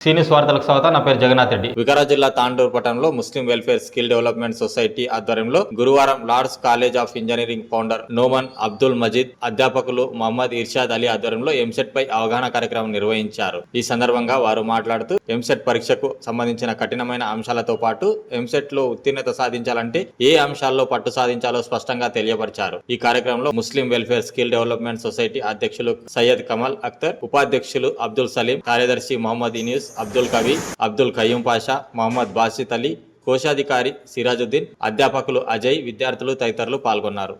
సీనియస్ వార్తలకు స్వాగతం. నా పేరు జగన్నాథ్ రెడ్డి. వికారాబాద్ జిల్లా తాండూరు పట్టణంలో Muslim welfare skill development society ఆధ్వర్యంలో గురువారం Lords college of engineering founder Noman Abdul Majeed, అధ్యాపకులు మహమ్మద్ ఇర్షాద్ అలీ ఆధ్వర్యంలో ఎంసెట్ పై అవగాహన కార్యక్రమం నిర్వహించారు. ఈ సందర్భంగా వారు మాట్లాడుతూ ఎంసెట్ పరీక్షకు సంబంధించిన కఠినమైన అంశాలతో పాటు ఎంసెట్ లో ఉత్తీర్ణత సాధించాలంటే ఏ అంశాల్లో పట్టు సాధించాలో స్పష్టంగా తెలియపరిచారు. ఈ కార్యక్రమంలో ముస్లిం వెల్ఫేర్ స్కిల్ డెవలప్మెంట్ సొసైటీ అధ్యక్షులు సయ్యద్ కమల్ అఖ్తర్, ఉపాధ్యక్షులు అబ్దుల్ సలీం, కార్యదర్శి మహమ్మద్ ఇనీస్, అబ్దుల్ కవి, అబ్దుల్ ఖయ్యూం పాషా, మహమ్మద్ బాసిత్ అలీ, కోశాధికారి సిరాజుద్దీన్, అధ్యాపకులు అజయ్, విద్యార్థులు తదితరులు పాల్గొన్నారు.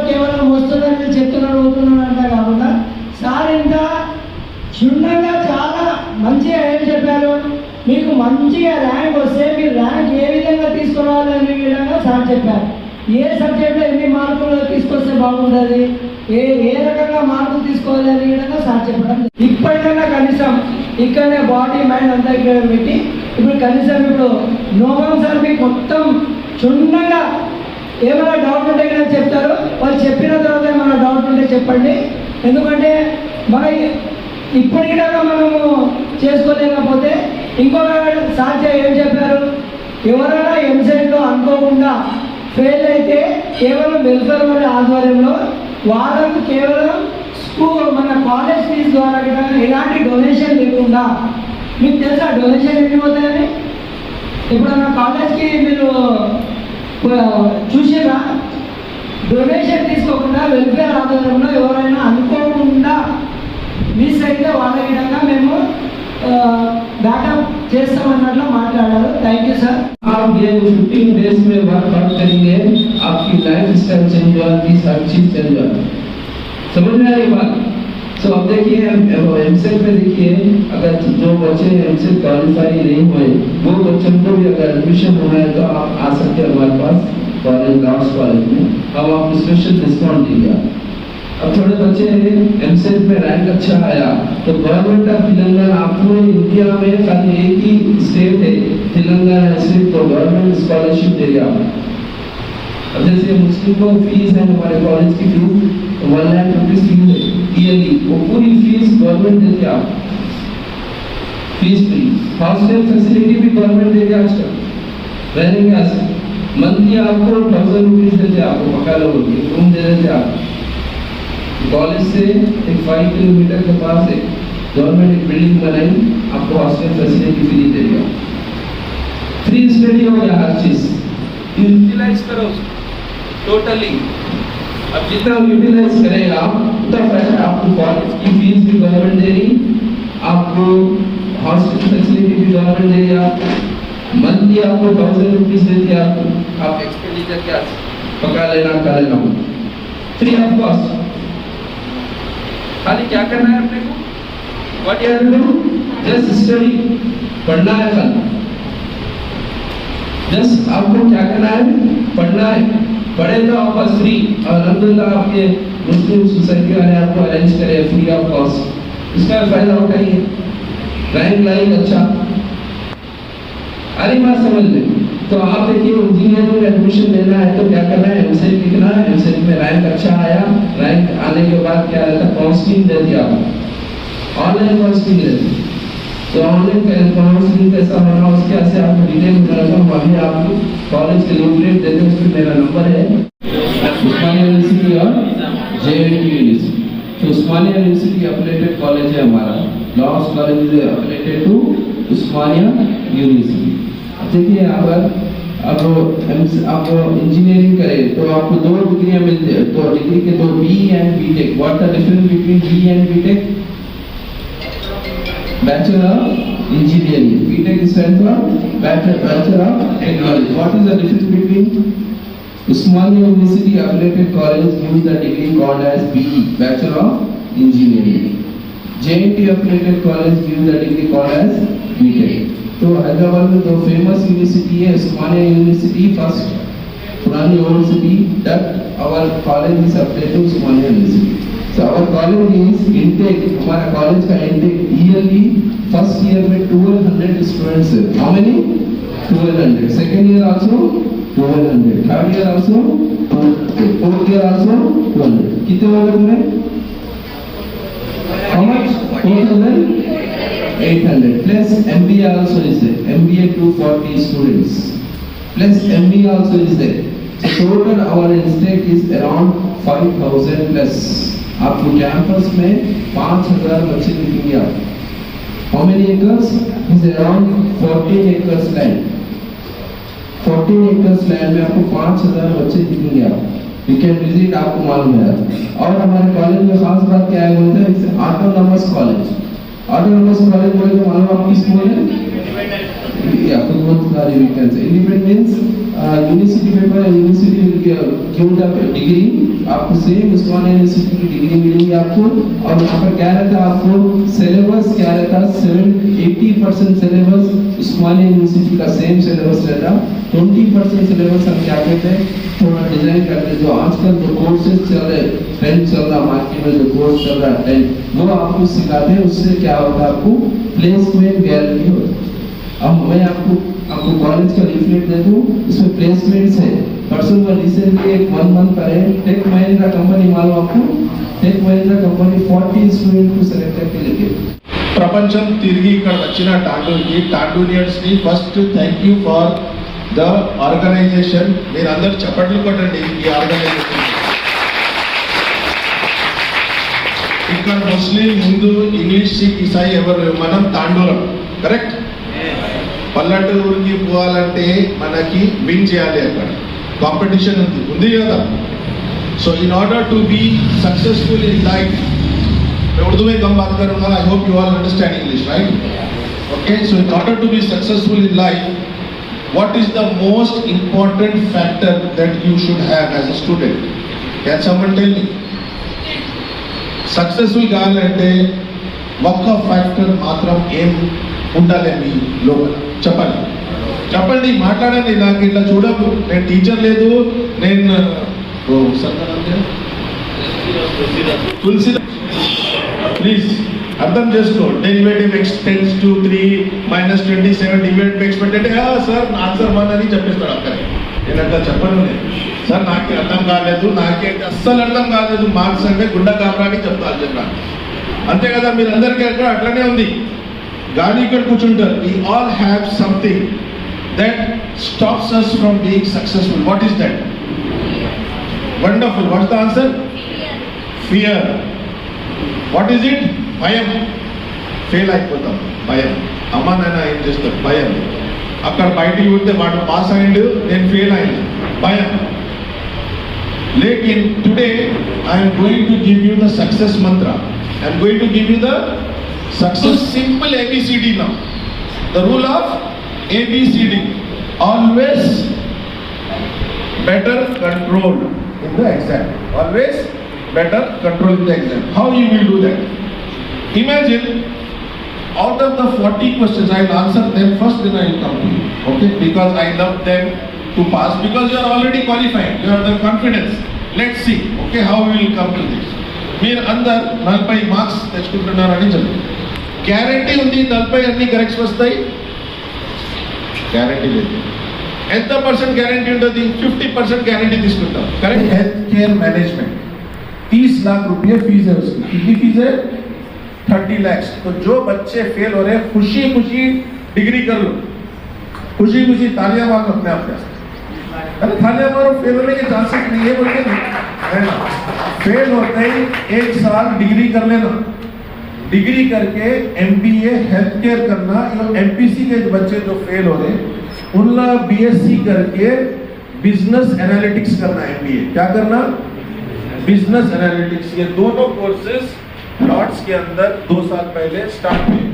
కేవలం వస్తుందని చెప్తున్నాడు కాకుండా సార్ ఇంకా క్షుణ్ణంగా చాలా మంచిగా ఏం చెప్పారు, మీకు మంచిగా ర్యాంక్ వస్తే మీరు ర్యాంక్ ఏ విధంగా తీసుకురావాలనే విధంగా సార్ చెప్పారు. ఏ సబ్జెక్ట్లో ఎన్ని మార్కులు తీసుకొస్తే బాగుంటుంది, ఏ రకంగా మార్కులు తీసుకోవాలి అనే విధంగా సార్ చెప్పడం. ఇప్పటికన్నా కనీసం ఇక్కడనే బాడీ మైండ్ అంతా ఇక్కడ పెట్టి ఇప్పుడు కనీసం ఇప్పుడు నోమన్ సార్ మీకు మొత్తం క్షుణ్ణంగా ఏమైనా డౌట్ ఉంటే కదా చెప్తారు. వాళ్ళు చెప్పిన తర్వాత ఏమైనా డౌట్ ఉంటే చెప్పండి. ఎందుకంటే మన ఇప్పటికీ మనము చేసుకోలేకపోతే ఇంకొక సాధ్య ఏం చెప్పారు, ఎవరైనా ఎంసెట్లో అనుకోకుండా ఫెయిల్ అయితే కేవలం వెల్ఫేర్ వారి ఆధ్వర్యంలో వాళ్ళకు కేవలం మన కాలేజ్ ఫీజు ద్వారా ఎలాంటి డొనేషన్ లేకుండా, మీకు తెలుసా డొనేషన్ ఎన్ని పోతాయని? ఎప్పుడన్నా కాలేజ్కి మీరు చూసిరా? డొనేషన్ తీసుకోకుండా వెల్ఫేర్ ఆధ్వర్యంలో ఎవరైనా అనుకోకుండా మిస్ అయితే వాళ్ళ విధంగా మేము बैकअप చేస్తామన్నట్లు మాట్లాడారు. Thank you sir. आप ये 15 डेज में वर्क करेंगे, आपकी लाइफ स्टाइल चेंज होगी, हर चीज चेंज होगी. समझ में आ रही बात? सो अब देखिए एमसेट में देखिए, अगर जो बच्चे एमसेट क्वालिफाई नहीं हुए वो बच्चों को भी अगर एडमिशन होना है तो आप आ सकते हैं हमारे पास कॉलेज लॉर्ड्स कॉलेज में. हम आपको स्पेशल डिस्काउंट देंगे. अब थोड़े बच्चे एमसेट में रैंक अच्छा आया तो गवर्नमेंट ऑफ तेलंगाना, पूरे इंडिया में खाली एक ही स्टेट है तेलंगाना स्टेट, तो गवर्नमेंट स्कॉलरशिप देगा. अब जैसे मुस्लिम को फीस है, हमारे कॉलेज की फीस 1 लाख रुपीस फीस है ईयरली, वो पूरी फीस गवर्नमेंट देती है. फीस फ्री, हॉस्टल फैसिलिटी भी गवर्नमेंट देगा. रहने का मंथली आपको 1000 रुपीस देते, आपको पका लोगे रूम दे देते. आप कॉलेज से एक 5 किलोमीटर के पास एक गवर्नमेंट एक बिल्डिंग बनाई, आपको हॉस्टल फैसिलिटी फ्री देगा. फ्री स्टडी हो गया, हर चीज यूटिलाइज करो टोटली. अब जितना यूटिलाइज करेगा उतना पैसा आपको कॉलेज की फीस भी गवर्नमेंट दे रही, आपको हॉस्टल फैसिलिटी भी गवर्नमेंट देगा. मंथली आपको 1000 रुपीस देती है. आपको आप एक्सपेंडिचर क्या पका लेना कर लेना फ्री ऑफ कॉस्ट. खाली क्या करना है अपने को, what you have to do, just study, पढ़ना है. कल जस्ट आपको क्या करना है, पढ़ना है. पढ़े तो आपका फ्री. और अल्हम्दुलिल्लाह आपके मुस्लिम सोसाइटी वाले आपको अरेंज करे फ्री ऑफ कॉस्ट. इसका फायदा उठाइए. रैंक लाइक अच्छा अरे बात समझ ले. तो आप देखिए इंजीनियरिंग में एडमिशन लेना है तो क्या करना है, एमसेट लिखना है. एमसेट में रैंक अच्छा आया, रैंक आने के बाद क्या रहता है, काउंसलिंग देती है. आप ऑनलाइन काउंसलिंग देती. तो ऑनलाइन काउंसलिंग कैसा होना उसके ऐसे आपको डिटेल बताऊंगा. हम अभी आपको कॉलेज के लीफलेट देते हैं, उसमें मेरा नंबर है. उस्मानिया यूनिवर्सिटी और जेएनयू यूनिवर्सिटी. तो उस्मानिया यूनिवर्सिटी अफिलिएटेड कॉलेज है हमारा. Lords college is affiliated to Osmania university. देखिए अगर आप इंजीनियरिंग करें तो आपको 2 डिग्रियां मिलती है. तो डिग्री के 2 B and BTech. What the difference between B and BTech? Bachelor of engineering. BTech stand for bachelor of technology. What is the difference between Osmania university affiliated college gives the degree called as BE, bachelor of engineering. JNU affiliated college gives the degree called as BTech. तो हैदराबाद में 2 famous university है. Osmania university first, पुरानी old city, that our college is affiliated to Osmania university. So our college is intake, हमारा college का intake yearly first year में 1200 100 students. How many? 1200. Second year also 1200. Third year also 200. Fourth year also 200. कितने हो गए तुम्हें? How much? 4,800. Plus MBA also is there. MBA 240 students. Plus MBA also is there. So total our intake is around 5,000 plus. आपको campus में 5,000 बच्चे दिखेंगे आप. How many acres? Is around 14 acres land. 14 acres land में आपको 5,000 बच्चे दिखेंगे आप. You can visit, आपको मालूम है. और हमारे कॉलेज में खास बात क्या है बोलते हैं, ऑटोनॉमस कॉलेज. ऑटोनॉमस कॉलेज बोले तो मालूम आप किस बोले? या खुद बहुत सारी weekends. Independent means university paper, university give the degree, आपको सेम उस्मानिया यूनिवर्सिटी की डिग्री मिलेगी आपको. और यहाँ पर क्या रहता है आपको सिलेबस क्या रहता है, 80% सिलेबस उस्मानिया यूनिवर्सिटी का सेम सिलेबस रहता. 20% सिलेबस हम क्या कहते हैं थोड़ा डिजाइन करते हैं. जो आजकल जो कोर्सेज चल रहे, ट्रेंड चल रहा मार्केट में, जो कोर्स चल रहा है वो आपको सिखाते हैं. उससे क्या होता है आपको प्लेसमेंट गारंटी होती है. अब मैं आपको कॉलेज का लीफलेट दे दूं, इसमें प्लेसमेंट्स है. परसों में रिसेंटली एक 1 मंथ पहले टेक महिंद्रा कंपनी मालूम आपको, टेक महिंद्रा कंपनी 40 स्टूडेंट को सेलेक्ट करके लेके ప్రపంచం తిరిగి ఇక్కడ వచ్చిన టాండూనియన్స్ ని first thank you for the organisation. మీరందరూ చప్పట్లు కొట్టండి ఈ ఆర్గనైజేషన్. ఇక్కడ ముస్లిం, హిందూ, ఇంగ్లీష్, సిక్, ఇసాయి ఎవరు మనం తాండూలం కరెక్ట్. పల్లెటూరుకి పోవాలంటే మనకి విన్ చేయాలి, అక్కడ కాంపిటీషన్ ఉంది కదా. So in order to be successful in life, मैं उर्दू में कम बात करूंगा. I hope you all understand English right. Okay, so in order to be successful in life, what is the most important factor that you should have as a student? Can someone tell me? Successful కావాలంటే ఒక్క factor మాత్రం ఏం ఉండాలి మీ లోపల చెప్పండి మాట్లాడండి. నాకు ఇట్లా చూడకు, నేను టీచర్ లేదు, నేను తులసి ప్లీజ్ అర్థం చేసుకో. Derivative x tends to 3 minus 27 derivative x అంటే సార్ ఆన్సర్ 1 అని చెప్పేస్తాడు అక్కడ. నేను అట్లా చెప్పను. సార్ నాకే అర్థం కాలేదు, నాకే అస్సలు అర్థం కాలేదు, మార్క్స్ అంటే గుండె కాపరాని చెప్తాను చెప్పాను అంతే కదా. మీరు అందరికీ అక్కడ అట్లనే ఉంది. గాడి ఇక్కడ కూర్చుంటారు. we all have something that stops us from being successful. What is that? Wonderful. What's the answer? Fear. What is it? భయం. ఫెయిల్ అయిపోతాం, భయం. అమ్మ నాన్న ఏం చేస్తారు, భయం. అక్కడ బయటికి పోతే వాడు పాస్ అయ్యిండు, నేను ఫెయిల్ అయ్యింది, భయం. లేకిన్ today I'm going to give you the success mantra. I'm going to give you the success simple ABCD now. The rule of ABCD, always better control in the exam. Always better control in the exam. How you will do that? Imagine out of the 40 questions I will answer them first, then I will come to you. Okay, because I love them to pass, because you are already qualified, you have the confidence. Let's see okay how we will come to this. మీరు అందరు 40 marks తెచ్చుకుంటున్నారని చెప్పి guarantee ఉంది 40 అన్ని corrects వస్తాయి? Guarantee లేదు. ఎంత percent guarantee ఉంటుంది? 50% guarantee తీసుకుంటాం correct. Health care management 30 lakh रुपये फीस है उसकी. कितनी फीस है? 30 लाख. तो जो बच्चे फेल हो रहे हैं खुशी खुशी डिग्री कर लो, खुशी खुशी तालियां मारो अपने आप से. अरे तालियां मारो, फेल होने के चांसेस नहीं है बोलते है ना. फेल होते ही 1 साल डिग्री कर लेना, डिग्री करके MBA हेल्थ केयर करना. ये MPC के बच्चे जो फेल हो रहे उनका BSc करके बिजनेस एनालिटिक्स करना. MBA क्या करना? Business analytics. ये दोनों कोर्सेज लॉर्ड्स के अंदर 2 साल पहले स्टार्ट हुए.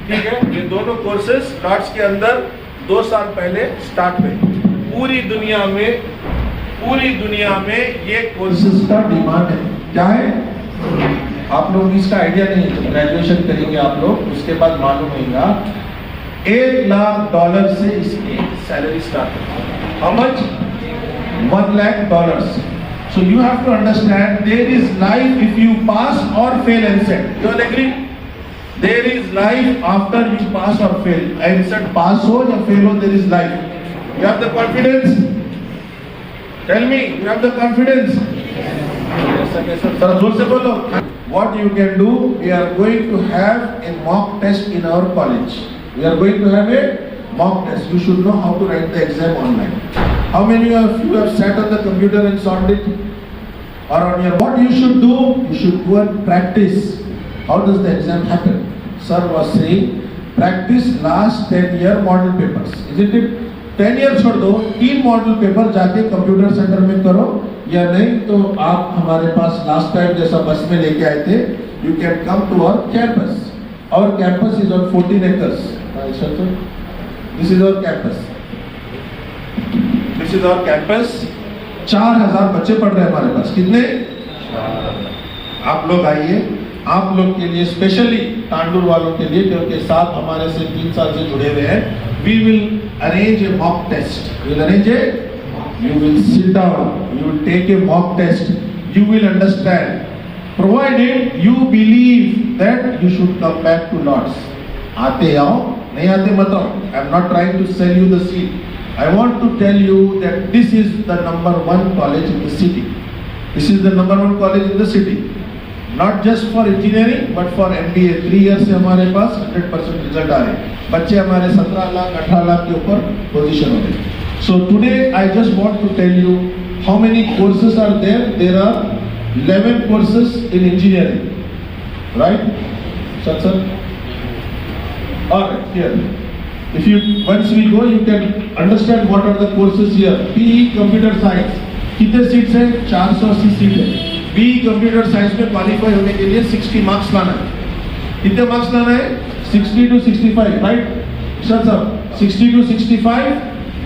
ठीक है, ये दोनों कोर्सेज लॉर्ड्स के अंदर 2 साल पहले स्टार्ट हुए. पूरी दुनिया में ये कोर्सेज का डिमांड है. क्या है? आप लोग इसका आइडिया नहीं है. ग्रेजुएशन करेंगे आप लोग, उसके बाद मालूम होगा. $1 लाख से इसकी सैलरी स्टार्ट है. How much? $1 lakh. So you have to understand there is life if you pass or fail and set. You all agree? There is life after you pass or fail. I said pass ho or fail ho, there is life. You have the confidence? Tell me, you have the confidence? Sir, जोर से बोलो. What you can do, we are going to have a mock test in our college. We are going to have a mock test. You should know how to write the exam online. How many of you have sat on the computer and solved it? Or on your, what you should do, you should go and practice. How does the exam happen? Sir was saying, practice last 10 year model papers. Isn't it? 10 years छोड़ दो, 3 model paper जाके computer centre में करो, या नहीं तो आप हमारे पास लास्ट टाइम जैसा बस में लेके आए थे, you can come to our campus. Our campus is on 14 acres. This is our campus. This is our campus. 4000 बच्चे पढ़ रहे हैं हमारे पास. कितने? आप लोग आइए. आप लोग के लिए स्पेशली तांडुर वालों के लिए, क्योंकि साथ हमारे से 3 साल से जुड़े हुए हैं, we will arrange a mock test. We will arrange a, you will sit down, you will take a mock test, you will understand, provided you believe that you should come back to Lords. आते आओ, नहीं आते मत आओ. I am not trying to sell you the seat. I want to tell you that this is the number 1 college in the city. This is the number 1 college in the city. Not just for engineering, but for MBA. 3 years से हमारे पास 100% result आ रहे हैं. बच्चे हमारे 17 लाख 18 लाख के ऊपर position हो गए. So today I just want to tell you how many courses are there. There are 11 courses in engineering, right? Sir. All right, here. If you once we go, you can understand what are the courses here. PE Computer Science. कितने seats हैं? 480 seat है. BE computer science में qualify होने के लिए 60 marks लाना है. कितने मार्क्स लाना है? 60 to 65, राइट? Sir 60 to 65.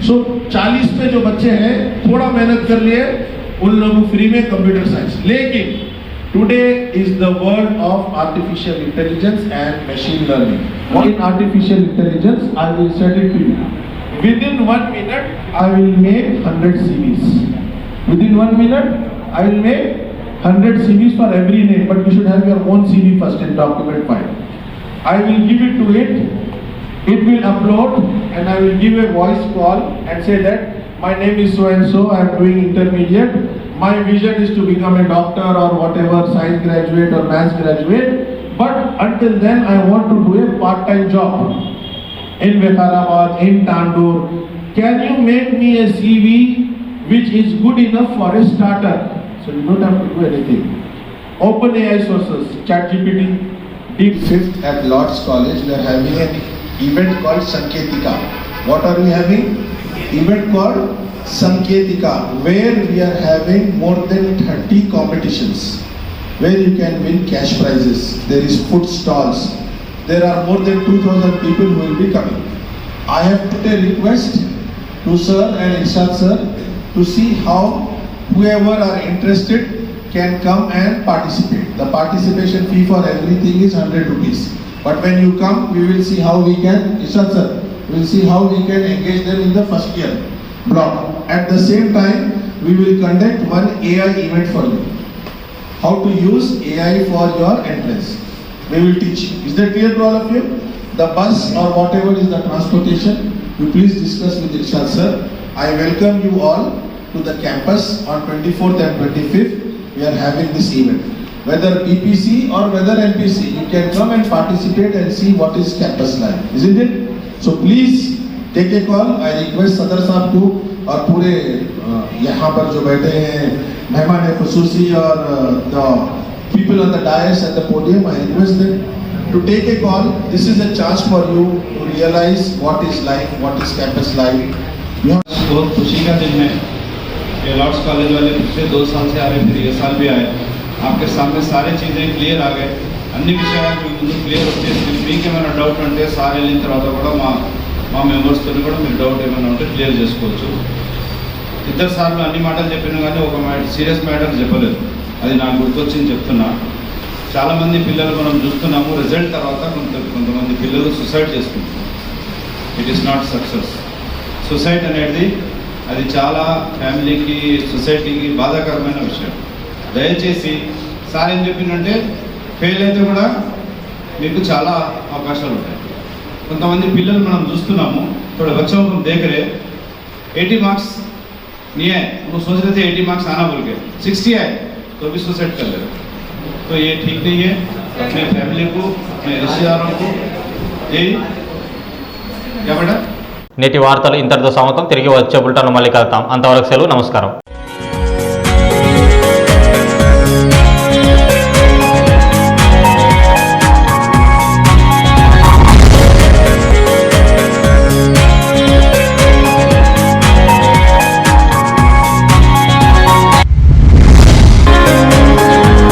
सो 40 पे जो बच्चे हैं थोड़ा मेहनत कर लिए, उन लोगों को फ्री में कंप्यूटर साइंस. लेकिन today is the world of artificial intelligence and machine learning. What is artificial intelligence? I will set it to you. Within 1 minute, I will make 100 CVs. Within 1 minute, I will make 100 CVs for every name, but you should have your own CV first in document file. I will give it to it. It will upload, and I will give a voice call and say that my name is so and so. I am doing intermediate. My vision is to become a doctor or whatever, science graduate or maths graduate. But until then, I want to do a part-time job in Vikarabad, in Tandur. Can you make me a CV which is good enough for a starter? So you don't have to do anything. Open AI sources, ChatGPT. Deep 5th at Lord's College, we are having an event called Sanketika. What are we having? Event called Sanketika, where we are having more than 30 competitions, where you can win cash prizes. There is food stalls. There are more than 2,000 people who will be coming. I have put a request to Sir and Irshad Sir to see how whoever are interested can come and participate. The participation fee for everything is 100 rupees. But when you come, we will see how we can, Irshad Sir, we will see how we can engage them in the first year block. At the same time, we will conduct one AI event for you. How to use AI for your entrance. We will teach you. Is that clear to all of you? The bus or whatever is the transportation, you please discuss with Irshad Sir. I welcome you all to the campus on 24th and 25th. We are having this event. Whether BPC or whether NPC, you can come and participate and see what is campus life, isn't it? So please take a call. I request Sadar Sahab को और पूरे यहाँ पर जो बैठे हैं मेहमान खुसूसी और the people on the dais at the podium, I request them to take a call. This is a chance for you to realize what is life, what is campus life. बहुत खुशी का दिन है. लॉर्ड्स कॉलेज वाले पिछले 2 साल से आ रहे, फिर ये साल भी आए. आपके सामने सारी चीज़ें क्लियर आ गए. అన్ని విషయాలు ముందు క్లియర్ వచ్చేసి మీకు ఏమైనా డౌట్ ఉంటే సార్ వెళ్ళిన తర్వాత కూడా మా మెంబర్స్తో కూడా మీరు డౌట్ ఏమైనా ఉంటే క్లియర్ చేసుకోవచ్చు. 2 సార్లు అన్ని మాటలు చెప్పినా కానీ ఒక సీరియస్ మ్యాటర్ చెప్పలేదు. అది నాకు గుర్తొచ్చింది చెప్తున్నా. చాలామంది పిల్లలు మనం చూస్తున్నాము, రిజల్ట్ తర్వాత కొంతమంది పిల్లలు సూసైడ్ చేసుకుంటున్నారు. It is not success. Suicide అనేది అది చాలా ఫ్యామిలీకి, సొసైటీకి బాధాకరమైన విషయం. దయచేసి సార్ ఏం చెప్పిందంటే ఫెయిల్ అయితే కూడా మీకు చాలా అవకాశాలు ఉంటాయి. కొంతమంది పిల్లలు మనం చూస్తున్నాము, थोड़े बच्चों को देख रहे 80 मार्क्स नहीं है, वो सोच रहे थे 80 मार्क्स आना बोल के 60 आए तो भी सुसाइड कर ले रहे, तो ये ठीक नहीं है. अपने फैमिली को, अपने रिश्तेदारों को यही क्या बेटा. నేటి వార్తలు ఇంతటితో సమాప్తం. తిరిగి వచ్చే బులెటిన్లో మళ్ళీ కలుద్దాం. అంతవరకు సెలవు. నమస్కారం.